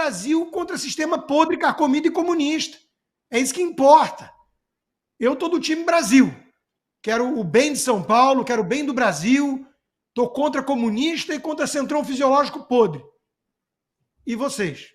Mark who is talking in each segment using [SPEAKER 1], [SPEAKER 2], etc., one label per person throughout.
[SPEAKER 1] Brasil contra sistema podre, carcomido e comunista. É isso que importa. Eu estou do time Brasil. Quero o bem de São Paulo, quero o bem do Brasil. Estou contra comunista e contra centrão fisiológico podre. E vocês?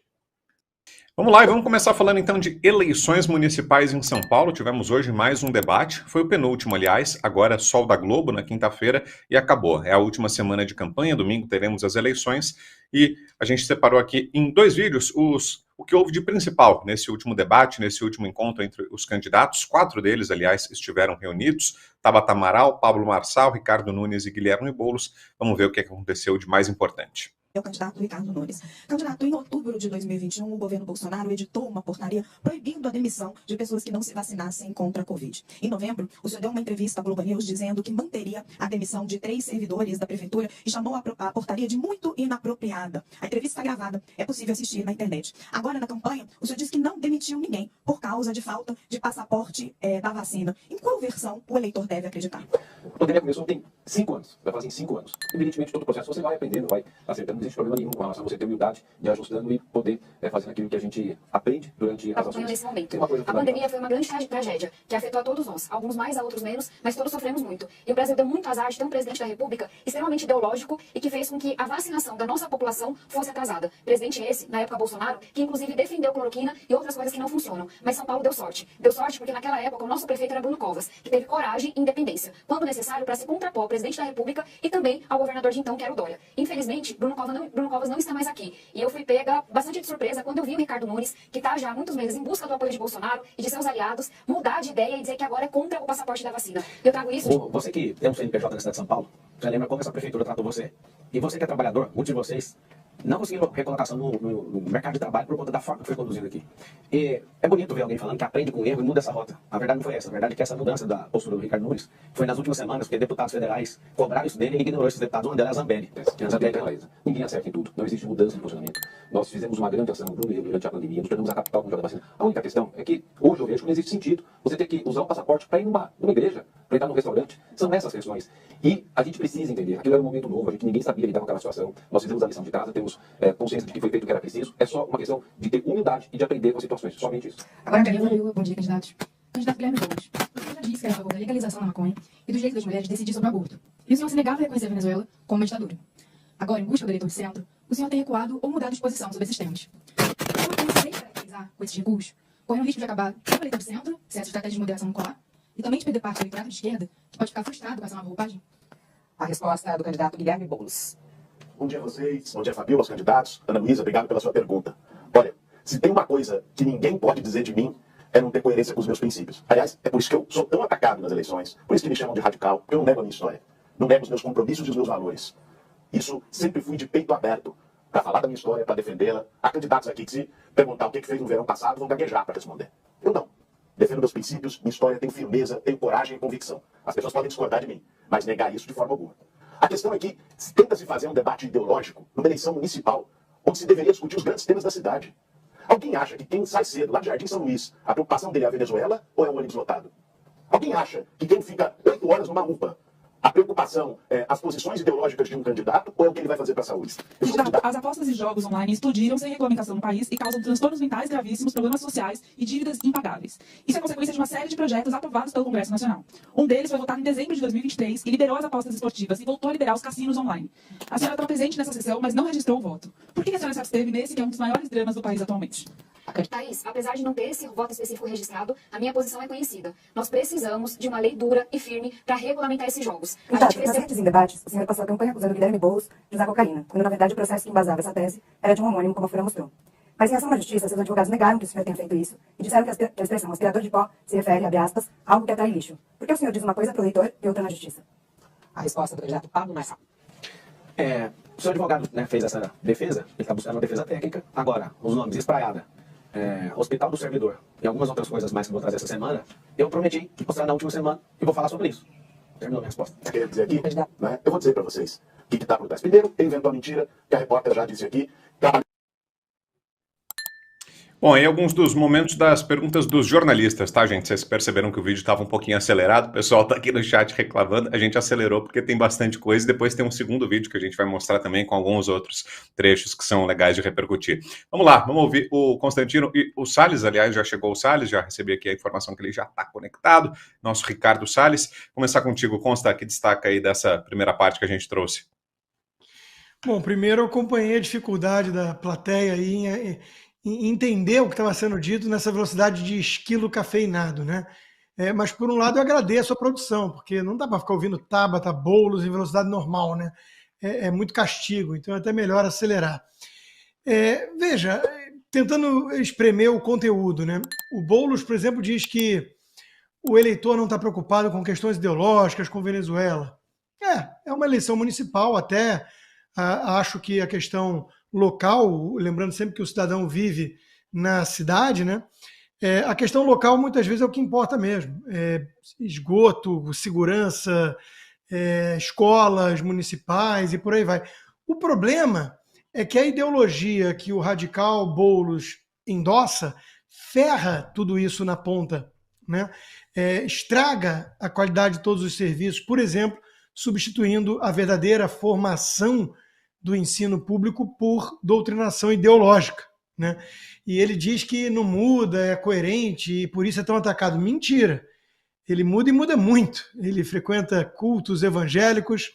[SPEAKER 2] Vamos lá e vamos começar falando então de eleições municipais em São Paulo. Tivemos hoje mais um debate, foi o penúltimo, aliás, agora Sol da Globo na quinta-feira e acabou. É a última semana de campanha, domingo teremos as eleições e a gente separou aqui em 2 vídeos o que houve de principal nesse último debate, nesse último encontro entre os candidatos. 4 deles, aliás, estiveram reunidos: Tabata Amaral, Pablo Marçal, Ricardo Nunes e Guilherme Boulos. Vamos ver o que aconteceu de mais importante.
[SPEAKER 3] É o candidato Ricardo Nunes. Candidato, em outubro de 2021, o governo Bolsonaro editou uma portaria proibindo a demissão de pessoas que não se vacinassem contra a Covid. Em novembro, o senhor deu uma entrevista à Globo News dizendo que manteria a demissão de 3 servidores da prefeitura e chamou a portaria de muito inapropriada. A entrevista está gravada, é possível assistir na internet. Agora, na campanha, o senhor disse que não demitiu ninguém por causa de falta de passaporte da vacina. Em qual versão o eleitor deve acreditar?
[SPEAKER 4] A pandemia começou tem 5 anos, vai fazer em 5 anos. Evidentemente, todo o processo você vai aprendendo, vai acertando. Não existe problema nenhum com relação a você ter humildade de ir ajustando e poder fazer aquilo que a gente aprende durante as ações.
[SPEAKER 5] Nesse momento. A pandemia foi uma grande tragédia que afetou a todos nós. Alguns mais, a outros menos, mas todos sofremos muito. E o Brasil deu muito azar de ter um presidente da República extremamente ideológico e que fez com que a vacinação da nossa população fosse atrasada. Presidente esse, na época Bolsonaro, que inclusive defendeu cloroquina e outras coisas que não funcionam. Mas São Paulo deu sorte. Deu sorte porque naquela época o nosso prefeito era Bruno Covas, que teve coragem e independência, quando necessário, para se contrapor ao presidente da República e também ao governador de então, que era o Dória. Infelizmente, Bruno Covas não está mais aqui. E eu fui pega bastante de surpresa quando eu vi o Ricardo Nunes, que está já há muitos meses em busca do apoio de Bolsonaro e de seus aliados, mudar de ideia e dizer que agora é contra o passaporte da vacina. Eu trago isso...
[SPEAKER 4] Você que tem um CNPJ na cidade de São Paulo, já lembra como essa prefeitura tratou você? E você que é trabalhador, muitos de vocês não conseguiram recolocação no mercado de trabalho por conta da forma que foi conduzido aqui. E é bonito ver alguém falando que aprende com erro e muda essa rota. A verdade não foi essa. A verdade é que essa mudança da postura do Ricardo Nunes foi nas últimas semanas, porque deputados federais cobraram isso dele e ele ignorou esses deputados. Uma delas é a Zambelli. Ninguém acerta em tudo. Não existe mudança de posicionamento. Nós fizemos uma grande ação durante a pandemia, nos tornamos a capital mundial da vacina. A única questão é que hoje eu vejo que não existe sentido você ter que usar um passaporte para ir numa igreja, para entrar num restaurante. São essas questões. E a gente precisa entender. Aquilo era um momento novo, ninguém sabia lidar com aquela situação. Nós fizemos a lição de casa, temos consciência de que foi feito o que era preciso. É só uma questão de ter humildade e de aprender com as situações. Somente isso.
[SPEAKER 6] Agora, bom dia, candidatos. Candidato Guilherme Boulos, você já disse que era a favor da legalização da maconha e do direito das mulheres de decidir sobre o aborto. E o senhor se negava a reconhecer a Venezuela como uma ditadura. Agora, em busca do eleitor de centro, o senhor tem recuado ou mudado de posição sobre esses temas. Então, sem caracterizar com esses recursos, corre o risco de acabar com o eleitor de centro, se essa estratégia de moderação não colar, e também de perder parte do eleitorado de esquerda, que pode ficar frustrado com essa nova roupagem?
[SPEAKER 3] A resposta é do candidato Guilherme Boulos.
[SPEAKER 7] Bom dia a vocês, bom dia Fabio, aos candidatos. Ana Luísa, obrigado pela sua pergunta. Olha, se tem uma coisa que ninguém pode dizer de mim, é não ter coerência com os meus princípios. Aliás, é por isso que eu sou tão atacado nas eleições, por isso que me chamam de radical, porque eu não nego a minha história, não nego os meus compromissos e os meus valores. Isso sempre fui de peito aberto para falar da minha história, para defendê-la. Há candidatos aqui que se perguntar o que fez no verão passado, vão gaguejar para responder. Eu não. Defendo meus princípios, minha história, tenho firmeza, tenho coragem e convicção. As pessoas podem discordar de mim, mas negar isso de forma alguma. A questão é que tenta-se fazer um debate ideológico numa eleição municipal, onde se deveria discutir os grandes temas da cidade. Alguém acha que quem sai cedo lá de Jardim São Luís, a preocupação dele é a Venezuela ou é o ônibus lotado? Alguém acha que quem fica 8 horas numa UPA, a preocupação é as posições ideológicas de um candidato ou é o que ele vai fazer para a saúde?
[SPEAKER 8] As apostas e jogos online explodiram sem regulamentação no país e causam transtornos mentais gravíssimos, problemas sociais e dívidas impagáveis. Isso é consequência de uma série de projetos aprovados pelo Congresso Nacional. Um deles foi votado em dezembro de 2023 e liberou as apostas esportivas e voltou a liberar os cassinos online. A senhora estava presente nessa sessão, mas não registrou o voto. Por que a senhora se absteve nesse que é um dos maiores dramas do país atualmente?
[SPEAKER 5] Thaís, apesar de não ter esse voto específico registrado, a minha posição é conhecida. Nós precisamos de uma lei dura e firme para regulamentar esses jogos.
[SPEAKER 6] Nas redes em debates, o senhor passou a campanha acusando Guilherme Boulos de usar cocaína, quando na verdade o processo que embasava essa tese era de um homônimo, como a Folha mostrou. Mas em ação na justiça, seus advogados negaram que o senhor tenha feito isso e disseram que a expressão aspirador de pó se refere, abre aspas, a algo que atrai lixo. Por que o senhor diz uma coisa para o leitor e outra na justiça?
[SPEAKER 3] A resposta do candidato Pablo Marçal.
[SPEAKER 4] O seu advogado fez essa defesa, ele está buscando uma defesa técnica. Agora, os nomes Espraiada, Hospital do Servidor e algumas outras coisas mais que eu vou trazer essa semana, eu prometi mostrar na última semana e vou falar sobre isso. Terminou minha resposta.
[SPEAKER 7] Eu queria dizer aqui, né, eu vou dizer para vocês o que está por trás. Primeiro, ele inventou a mentira, que a repórter já disse aqui.
[SPEAKER 2] Bom, aí alguns dos momentos das perguntas dos jornalistas, tá, gente? Vocês perceberam que o vídeo estava um pouquinho acelerado, o pessoal tá aqui no chat reclamando, a gente acelerou porque tem bastante coisa, e depois tem um segundo vídeo que a gente vai mostrar também com alguns outros trechos que são legais de repercutir. Vamos lá, vamos ouvir o Constantino e o Salles, aliás, já chegou o Salles, já recebi aqui a informação que ele já está conectado, nosso Ricardo Salles. Começar contigo, Consta, que destaca aí dessa primeira parte que a gente trouxe.
[SPEAKER 1] Bom, primeiro eu acompanhei a dificuldade da plateia aí em entender o que estava sendo dito nessa velocidade de esquilo cafeinado, né? Mas, por um lado, eu agradeço a produção, porque não dá para ficar ouvindo Tabata, Boulos em velocidade normal, né? É muito castigo, então é até melhor acelerar. Veja, tentando espremer o conteúdo, né? O Boulos, por exemplo, diz que o eleitor não está preocupado com questões ideológicas, com Venezuela. É uma eleição municipal, até acho que a questão local, lembrando sempre que o cidadão vive na cidade, né? A questão local muitas vezes é o que importa mesmo. Esgoto, segurança, escolas municipais e por aí vai. O problema é que a ideologia que o radical Boulos endossa ferra tudo isso na ponta, né? Estraga a qualidade de todos os serviços, por exemplo, substituindo a verdadeira formação do ensino público por doutrinação ideológica, né? E ele diz que não muda, é coerente e por isso é tão atacado. Mentira! Ele muda e muda muito. Ele frequenta cultos evangélicos,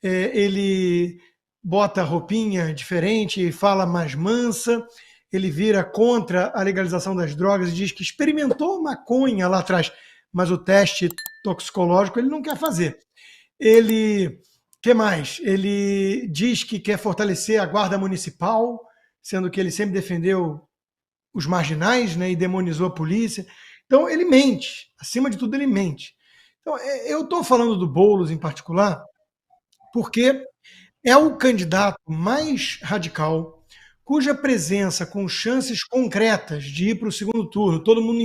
[SPEAKER 1] ele bota roupinha diferente e fala mais mansa, ele vira contra a legalização das drogas e diz que experimentou maconha lá atrás, mas o teste toxicológico ele não quer fazer. Que mais? Ele diz que quer fortalecer a guarda municipal, sendo que ele sempre defendeu os marginais, né, e demonizou a polícia. Então ele mente, acima de tudo ele mente. Então eu estou falando do Boulos em particular porque é o candidato mais radical, cuja presença com chances concretas de ir para o segundo turno, todo mundo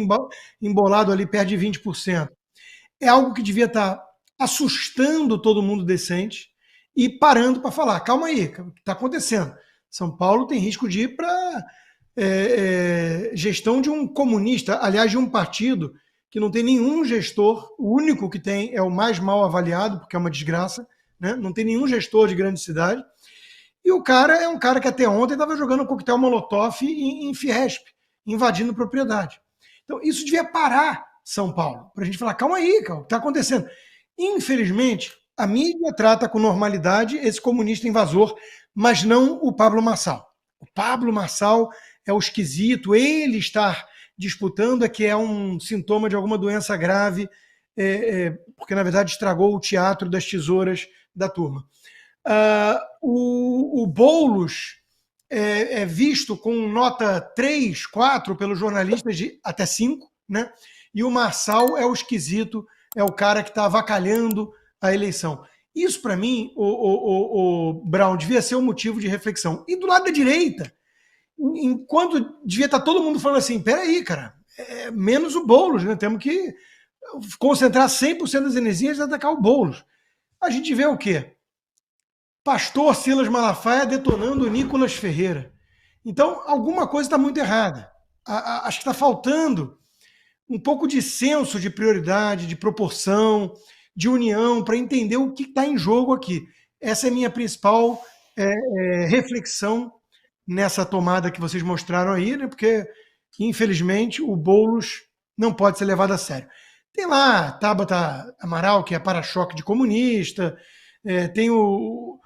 [SPEAKER 1] embolado ali perto de 20%, é algo que devia estar assustando todo mundo decente e parando para falar, calma aí, o que está acontecendo? São Paulo tem risco de ir para gestão de um comunista, aliás, de um partido que não tem nenhum gestor, o único que tem é o mais mal avaliado, porque é uma desgraça, né? Não tem nenhum gestor de grande cidade, e o cara é um cara que até ontem estava jogando coquetel Molotov em Fiesp, invadindo propriedade. Então, isso devia parar São Paulo, para a gente falar, calma aí, o que está acontecendo? Infelizmente, a mídia trata com normalidade esse comunista invasor, mas não o Pablo Marçal. O Pablo Marçal é o esquisito, ele estar disputando é que é um sintoma de alguma doença grave, porque na verdade estragou o teatro das tesouras da turma. O Boulos é visto com nota 3, 4 pelos jornalistas de até 5, né? E o Marçal é o esquisito, é o cara que está avacalhando a eleição. Isso, para mim, o Brown, devia ser um motivo de reflexão. E do lado da direita, enquanto devia estar todo mundo falando assim, peraí, cara, menos o Boulos, né? Temos que concentrar 100% das energias e atacar o Boulos. A gente vê o quê? Pastor Silas Malafaia detonando o Nicolas Ferreira. Então, alguma coisa está muito errada. Acho que está faltando um pouco de senso de prioridade, de proporção, de união, para entender o que está em jogo aqui. Essa é a minha principal reflexão nessa tomada que vocês mostraram aí, né? Porque, infelizmente, o Boulos não pode ser levado a sério. Tem lá Tabata Amaral, que é para-choque de comunista, tem o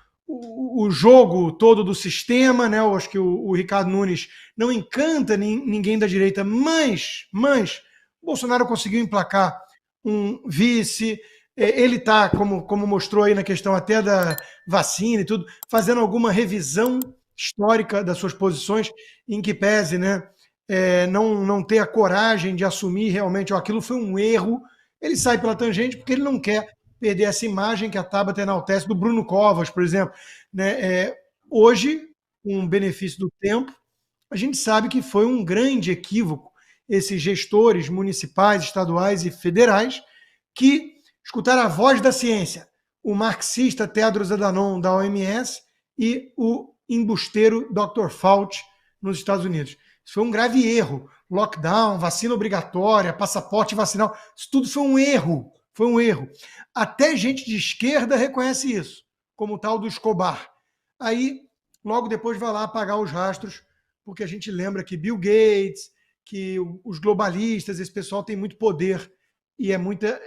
[SPEAKER 1] jogo todo do sistema, né? Eu acho que o Ricardo Nunes não encanta ninguém da direita, mas o Bolsonaro conseguiu emplacar um vice, ele está, como mostrou aí na questão até da vacina e tudo, fazendo alguma revisão histórica das suas posições, em que pese, né, não ter a coragem de assumir realmente aquilo foi um erro, ele sai pela tangente porque ele não quer perder essa imagem que a Tabata enaltece do Bruno Covas, por exemplo. Né? Hoje, com o benefício do tempo, a gente sabe que foi um grande equívoco esses gestores municipais, estaduais e federais que escutaram a voz da ciência, o marxista Tedros Adhanom da OMS e o embusteiro Dr. Fauci nos Estados Unidos. Isso foi um grave erro. Lockdown, vacina obrigatória, passaporte vacinal, isso tudo foi um erro. Foi um erro. Até gente de esquerda reconhece isso, como o tal do Escobar. Aí, logo depois, vai lá apagar os rastros, porque a gente lembra que Bill Gates, que os globalistas, esse pessoal tem muito poder e é muita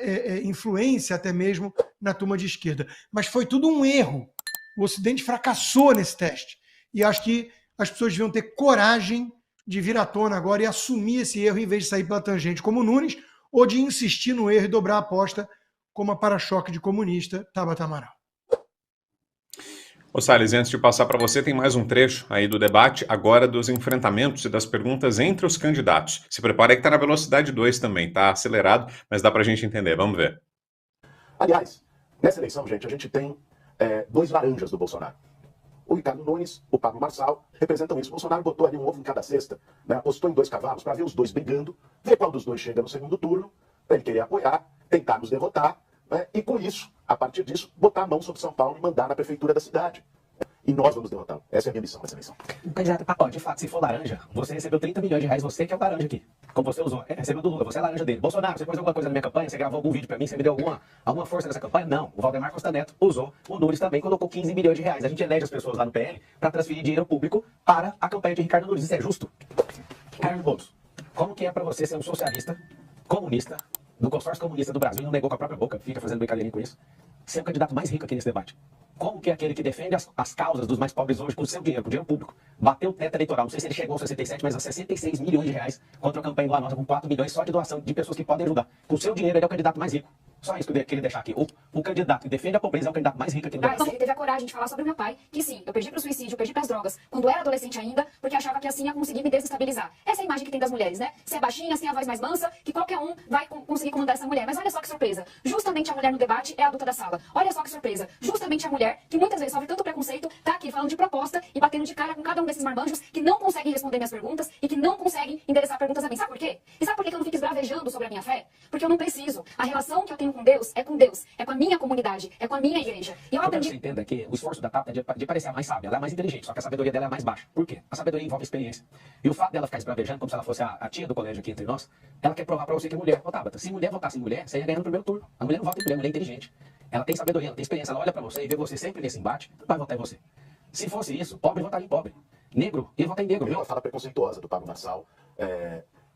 [SPEAKER 1] influência até mesmo na turma de esquerda. Mas foi tudo um erro. O Ocidente fracassou nesse teste. E acho que as pessoas deviam ter coragem de vir à tona agora e assumir esse erro em vez de sair pela tangente como o Nunes ou de insistir no erro e dobrar a aposta como a para-choque de comunista Tabata Amaral.
[SPEAKER 2] Ô Salles, antes de passar para você, tem mais um trecho aí do debate, agora dos enfrentamentos e das perguntas entre os candidatos. Se prepara aí que está na velocidade 2 também, tá acelerado, mas dá para a gente entender. Vamos ver.
[SPEAKER 7] Aliás, nessa eleição, gente, a gente tem dois laranjas do Bolsonaro. O Ricardo Nunes, o Pablo Marçal, representam isso. O Bolsonaro botou ali um ovo em cada cesta, né? Apostou em 2 cavalos para ver os dois brigando, ver qual dos dois chega no segundo turno, para ele querer apoiar, tentar nos derrotar, né? E com isso, a partir disso, botar a mão sobre São Paulo e mandar na prefeitura da cidade. E nós vamos derrotá-lo. Essa é a minha missão nessa eleição.
[SPEAKER 4] Candidato, ó, de fato, se for laranja, você recebeu 30 milhões de reais, você que é o laranja aqui. Como você usou. Recebeu do Lula, você é laranja dele. Bolsonaro, você fez alguma coisa na minha campanha? Você gravou algum vídeo pra mim? Você me deu alguma força nessa campanha? Não. O Valdemar Costa Neto usou. O Nunes também colocou 15 milhões de reais. A gente elege as pessoas lá no PL pra transferir dinheiro público para a campanha de Ricardo Nunes. Isso é justo? Ricardo Boulos, como que é pra você ser um socialista, comunista, do consórcio comunista do Brasil, e não negou com a própria boca, fica fazendo brincadeirinha com isso, ser o candidato mais rico aqui nesse debate? Como que é aquele que defende as causas dos mais pobres hoje com o seu dinheiro, com o dinheiro público, bateu o teto eleitoral, não sei se ele chegou aos 67, mas a 66 milhões de reais contra a campanha do Anosa, com 4 milhões só de doação de pessoas que podem ajudar. Com o seu dinheiro, ele é o candidato mais rico. Só isso que ele deixar aqui. O candidato que defende a pobreza é o candidato mais rico aqui no Brasil.
[SPEAKER 5] Ele teve a coragem de falar sobre meu pai, que sim, eu perdi pro suicídio, eu perdi pras drogas, quando eu era adolescente ainda, porque achava que assim ia conseguir me desestabilizar. Essa é a imagem que tem das mulheres, né? Se é baixinha, se tem a voz mais mansa, que qualquer um vai conseguir comandar essa mulher. Mas olha só que surpresa. Justamente a mulher no debate é a adulta da sala. Olha só que surpresa. Justamente a mulher, que muitas vezes sofre tanto preconceito, tá aqui falando de proposta e batendo de cara com cada um desses marmanjos que não conseguem responder minhas perguntas e que não conseguem endereçar perguntas a mim. Sabe por quê? E sabe por que eu não fico esbravejando sobre a minha fé? Porque eu não preciso. A relação que eu tenho com Deus é com Deus. É com a minha comunidade, é com a minha igreja. E eu aprendi...
[SPEAKER 4] Você entenda que o esforço da Tata é de parecer a mais sábia, ela é mais inteligente, só que a sabedoria dela é mais baixa. Por quê? A sabedoria envolve experiência. E o fato dela ficar esbravejando, como se ela fosse a tia do colégio aqui entre nós, ela quer provar pra você que é mulher. Ô, Tabata, se mulher votasse em mulher, você ia ganhar no primeiro turno. A mulher não vota em mulher, a mulher é inteligente. Ela tem sabedoria, ela tem experiência, ela olha pra você e vê você sempre nesse embate, vai votar em você. Se fosse isso, pobre votaria em pobre. Negro, ia votar em negro.
[SPEAKER 7] Uma fala preconceituosa do Pablo Marçal,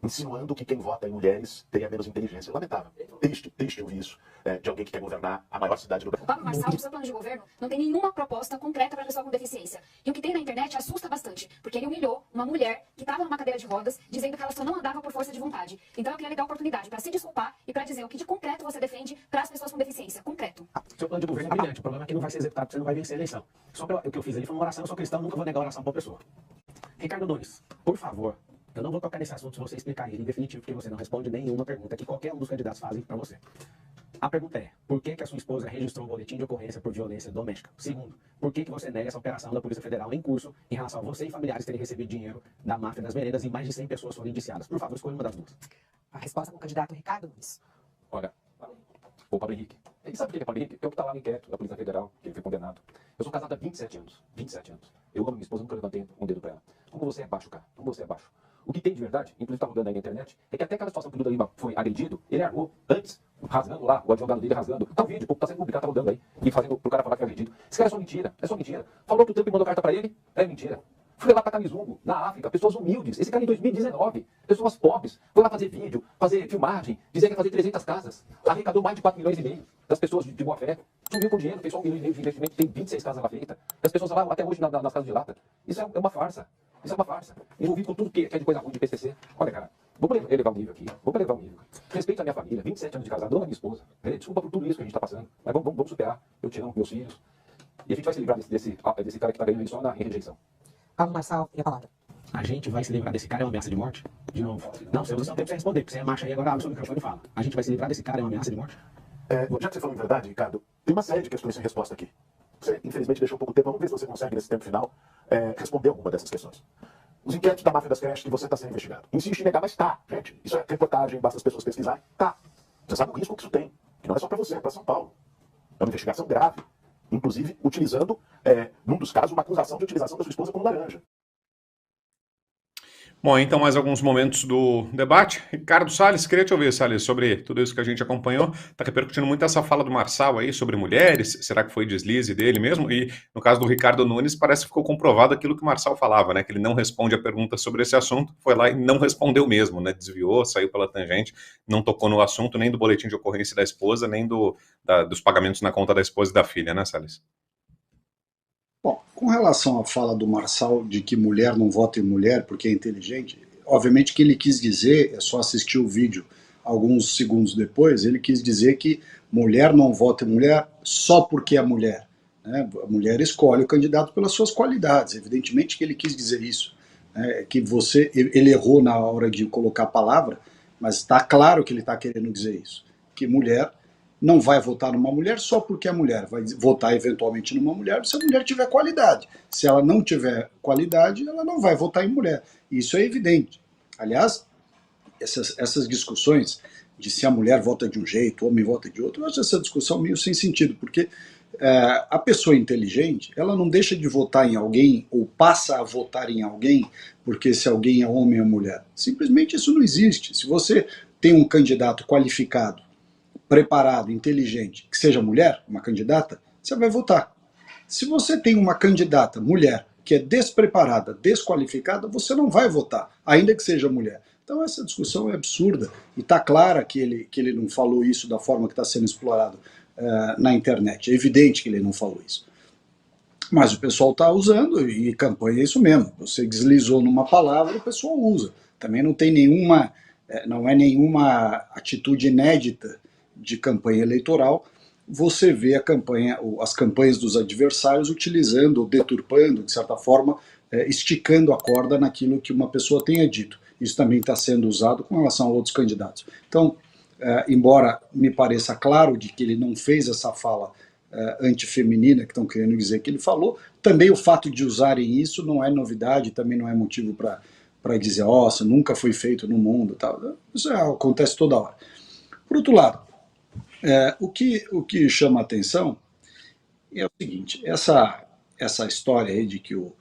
[SPEAKER 7] insinuando que quem vota em mulheres teria menos inteligência. Lamentável. Triste ouvir isso de alguém que quer governar a maior cidade do Brasil.
[SPEAKER 5] O Pablo Marçal, no seu plano de governo, não tem nenhuma proposta concreta para pessoa com deficiência. E o que tem na internet assusta bastante, porque ele humilhou uma mulher que estava numa cadeira de rodas, dizendo que ela só não andava por força de vontade. Então eu queria lhe dar a oportunidade para se desculpar e para dizer o que de concreto você defende para as pessoas com deficiência. Concreto.
[SPEAKER 4] Seu plano de governo é brilhante, o problema é que não vai ser executado, você não vai vencer a eleição. Sobre o que eu fiz ali foi uma oração, eu sou cristão, nunca vou negar a oração para uma pessoa. Ricardo Nunes, por favor, eu não vou tocar nesse assunto se você explicar ele em definitivo, porque você não responde nenhuma pergunta que qualquer um dos candidatos fazem para você. A pergunta é, por que a sua esposa registrou um boletim de ocorrência por violência doméstica? Segundo, por que você nega essa operação da Polícia Federal em curso em relação a você e familiares terem recebido dinheiro da máfia das veredas e mais de 100 pessoas foram indiciadas? Por favor, escolha uma das duas.
[SPEAKER 3] A resposta com o candidato Ricardo Nunes.
[SPEAKER 9] Olha, o Pablo Henrique. Ele sabe o que é Pablo Henrique? É o que está lá no inquérito da Polícia Federal, que ele foi condenado. Eu sou casado há 27 anos. 27 anos. Eu amo minha esposa, nunca levantei um dedo para ela. Como você é baixo, cara. Como você é baixo. O que tem de verdade, inclusive tá rodando aí na internet, é que até aquela situação que o Lula Lima foi agredido, ele armou antes, rasgando lá, o advogado dele rasgando. Tá o vídeo, tá sendo publicado, tá rodando aí, e fazendo pro cara falar que foi agredido. Esse cara é só mentira, é só mentira. Falou que o Trump mandou carta pra ele, é mentira. Foi lá pra Camisungo, na África, pessoas humildes. Esse cara em 2019, pessoas pobres, foi lá fazer vídeo, fazer filmagem, dizer que ia fazer 300 casas, arrecadou mais de 4 milhões e meio das pessoas de boa fé, sumiu com dinheiro, fez só 1,5 milhão de investimento, tem 26 casas lá feitas, as pessoas lá até hoje nas casas de lata. Isso é uma farsa. Isso é uma farsa. Envolvido com tudo que é de coisa ruim de PCC. Olha, cara, vamos elevar o nível aqui. Vamos elevar o nível. Respeito a minha família, 27 anos de casado, amo a minha esposa. Desculpa por tudo isso que a gente está passando. Mas vamos superar. Eu te amo, meus filhos. E a gente vai se livrar desse cara que está ganhando só em rejeição.
[SPEAKER 3] Pablo Marçal, e a palavra.
[SPEAKER 4] A gente vai se livrar desse cara, é uma ameaça de morte? De novo. Não, você não tem que responder, porque você é macho aí agora, abre o seu microfone e fala. A gente vai se livrar desse cara, é uma ameaça de morte?
[SPEAKER 7] Já que você falou em verdade, Ricardo, tem uma série de questões sem resposta aqui. Você, infelizmente, deixou pouco tempo. Vamos ver se você consegue, nesse tempo final, responder alguma dessas questões. Os inquéritos da máfia das creches que você está sendo investigado. Insiste em negar, mas tá, gente. Isso é reportagem, basta as pessoas pesquisarem. Tá. Você sabe o risco que isso tem. Que não é só para você, é para São Paulo. É uma investigação grave. Inclusive, utilizando, num dos casos, uma acusação de utilização da sua esposa como laranja.
[SPEAKER 2] Bom, então mais alguns momentos do debate. Ricardo Salles, queria te ouvir, Salles, sobre tudo isso que a gente acompanhou. Está repercutindo muito essa fala do Marçal aí sobre mulheres. Será que foi deslize dele mesmo? E no caso do Ricardo Nunes, parece que ficou comprovado aquilo que o Marçal falava, né? Que ele não responde a pergunta sobre esse assunto, foi lá e não respondeu mesmo, né? Desviou, saiu pela tangente, não tocou no assunto nem do boletim de ocorrência da esposa, nem dos pagamentos na conta da esposa e da filha, né, Salles?
[SPEAKER 10] Bom, com relação à fala do Marçal de que mulher não vota em mulher porque é inteligente, obviamente que ele quis dizer, é só assistir o vídeo alguns segundos depois, ele quis dizer que mulher não vota em mulher só porque é mulher. Né? A mulher escolhe o candidato pelas suas qualidades, evidentemente que ele quis dizer isso. Né? Que ele errou na hora de colocar a palavra, mas está claro que ele está querendo dizer isso, que mulher não vai votar numa mulher só porque é mulher, vai votar eventualmente numa mulher se a mulher tiver qualidade. Se ela não tiver qualidade, ela não vai votar em mulher. Isso é evidente. Aliás, essas discussões de se a mulher vota de um jeito, o homem vota de outro, eu acho essa discussão meio sem sentido, porque a pessoa inteligente, ela não deixa de votar em alguém ou passa a votar em alguém porque esse alguém é homem ou mulher. Simplesmente isso não existe. Se você tem um candidato qualificado, preparado, inteligente, que seja mulher, uma candidata, você vai votar. Se você tem uma candidata mulher que é despreparada, desqualificada, você não vai votar, ainda que seja mulher. Então essa discussão é absurda e está clara que ele não falou isso da forma que está sendo explorado na internet. É evidente que ele não falou isso. Mas o pessoal está usando e campanha é isso mesmo. Você deslizou numa palavra, o pessoal usa. Também não tem não é nenhuma atitude inédita de campanha eleitoral, você vê as campanhas dos adversários utilizando ou deturpando, de certa forma, esticando a corda naquilo que uma pessoa tenha dito. Isso também está sendo usado com relação a outros candidatos. Então, embora me pareça claro de que ele não fez essa fala antifeminina, que estão querendo dizer que ele falou, também o fato de usarem isso não é novidade, também não é motivo para dizer, nossa, nunca foi feito no mundo. Tal. Isso acontece toda hora. Por outro lado, o que chama a atenção é o seguinte, essa história aí de que o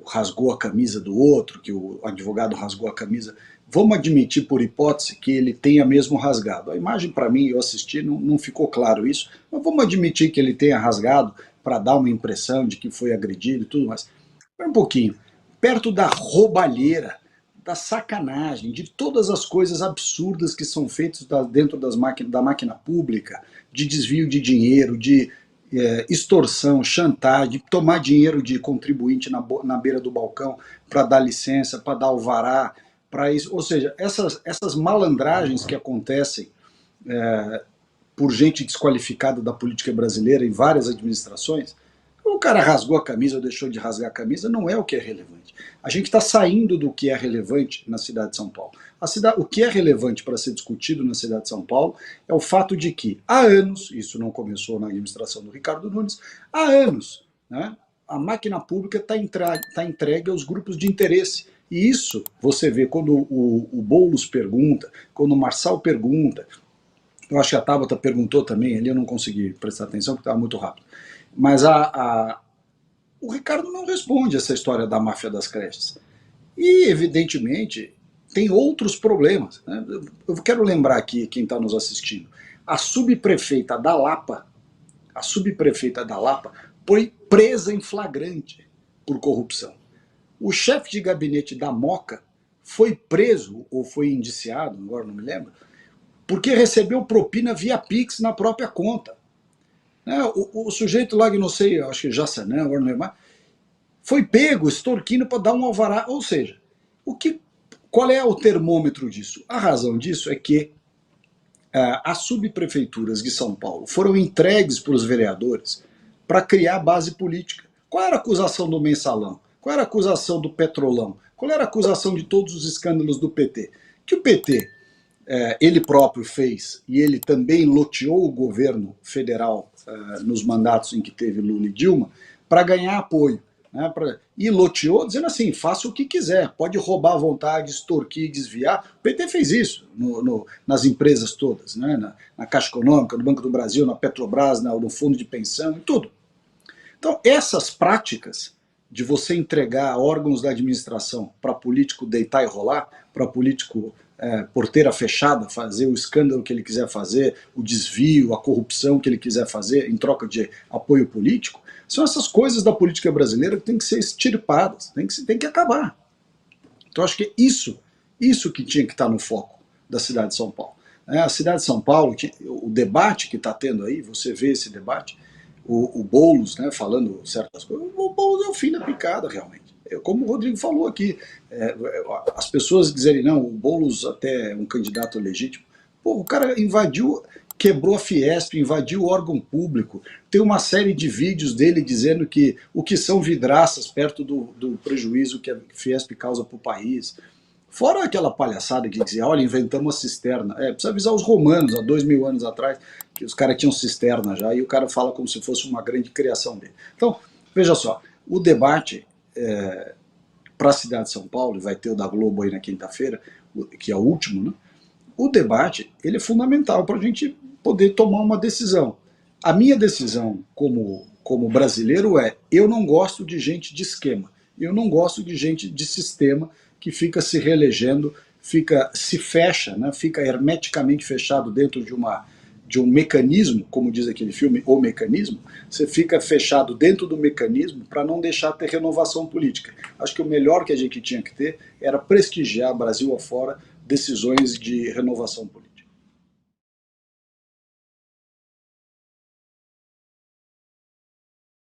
[SPEAKER 10] rasgou a camisa do outro, que o advogado rasgou a camisa, vamos admitir por hipótese que ele tenha mesmo rasgado. A imagem para mim, eu assisti, não ficou claro isso, mas vamos admitir que ele tenha rasgado para dar uma impressão de que foi agredido e tudo mais. Espera um pouquinho, perto da roubalheira, da sacanagem, de todas as coisas absurdas que são feitas dentro da máquina pública, de desvio de dinheiro, de extorsão, chantagem, de tomar dinheiro de contribuinte na beira do balcão para dar licença, para dar alvará, para isso. Ou seja, essas malandragens que acontecem por gente desqualificada da política brasileira em várias administrações, o cara rasgou a camisa ou deixou de rasgar a camisa, não é o que é relevante. A gente está saindo do que é relevante na cidade de São Paulo. O que é relevante para ser discutido na cidade de São Paulo é o fato de que, há anos, isso não começou na administração do Ricardo Nunes, há anos, né, a máquina pública está entregue aos grupos de interesse. E isso você vê quando o Boulos pergunta, quando o Marçal pergunta, eu acho que a Tabata perguntou também, ali eu não consegui prestar atenção porque estava muito rápido. Mas o Ricardo não responde essa história da máfia das creches. E, evidentemente, tem outros problemas. Né? Eu quero lembrar aqui, quem está nos assistindo, a subprefeita da Lapa foi presa em flagrante por corrupção. O chefe de gabinete da Moca foi preso, ou foi indiciado, agora não me lembro, porque recebeu propina via Pix na própria conta. O sujeito lá, que não sei, acho que Jaçanã, agora não lembro mais, foi pego, extorquindo para dar um alvará. Ou seja, qual é o termômetro disso? A razão disso é que as subprefeituras de São Paulo foram entregues para os vereadores para criar base política. Qual era a acusação do Mensalão? Qual era a acusação do Petrolão? Qual era a acusação de todos os escândalos do PT? Que o PT, ele próprio fez, e ele também loteou o governo federal nos mandatos em que teve Lula e Dilma, para ganhar apoio. Né, e loteou dizendo assim, faça o que quiser, pode roubar à vontade, extorquir, desviar. O PT fez isso nas empresas todas, né, na Caixa Econômica, no Banco do Brasil, na Petrobras, no Fundo de Pensão, em tudo. Então essas práticas de você entregar órgãos da administração para político deitar e rolar, para político porteira fechada, fazer o escândalo que ele quiser fazer, o desvio, a corrupção que ele quiser fazer em troca de apoio político, são essas coisas da política brasileira que têm que ser extirpadas, tem que acabar. Então acho que é isso que tinha que estar no foco da cidade de São Paulo. A cidade de São Paulo, o debate que está tendo aí, você vê esse debate, o Boulos, né, falando certas coisas, o Boulos é o fim da picada, realmente. Como o Rodrigo falou aqui, as pessoas dizerem, não, o Boulos até é um candidato legítimo. Pô, o cara invadiu, quebrou a Fiesp, invadiu o órgão público, tem uma série de vídeos dele dizendo que o que são vidraças perto do prejuízo que a Fiesp causa para o país. Fora aquela palhaçada que dizia, olha, inventamos a cisterna. Precisa avisar os romanos, há 2000 anos atrás, que os caras tinham cisterna já, e o cara fala como se fosse uma grande criação dele. Então, veja só, o debate para a cidade de São Paulo, e vai ter o da Globo aí na quinta-feira, que é o último, né? O debate, ele é fundamental para a gente poder tomar uma decisão. A minha decisão como brasileiro eu não gosto de gente de esquema, eu não gosto de gente de sistema que fica se reelegendo, se fecha, né, fica hermeticamente fechado dentro de um mecanismo, como diz aquele filme, O Mecanismo, você fica fechado dentro do mecanismo para não deixar ter renovação política. Acho que o melhor que a gente tinha que ter era prestigiar, Brasil afora, decisões de renovação política.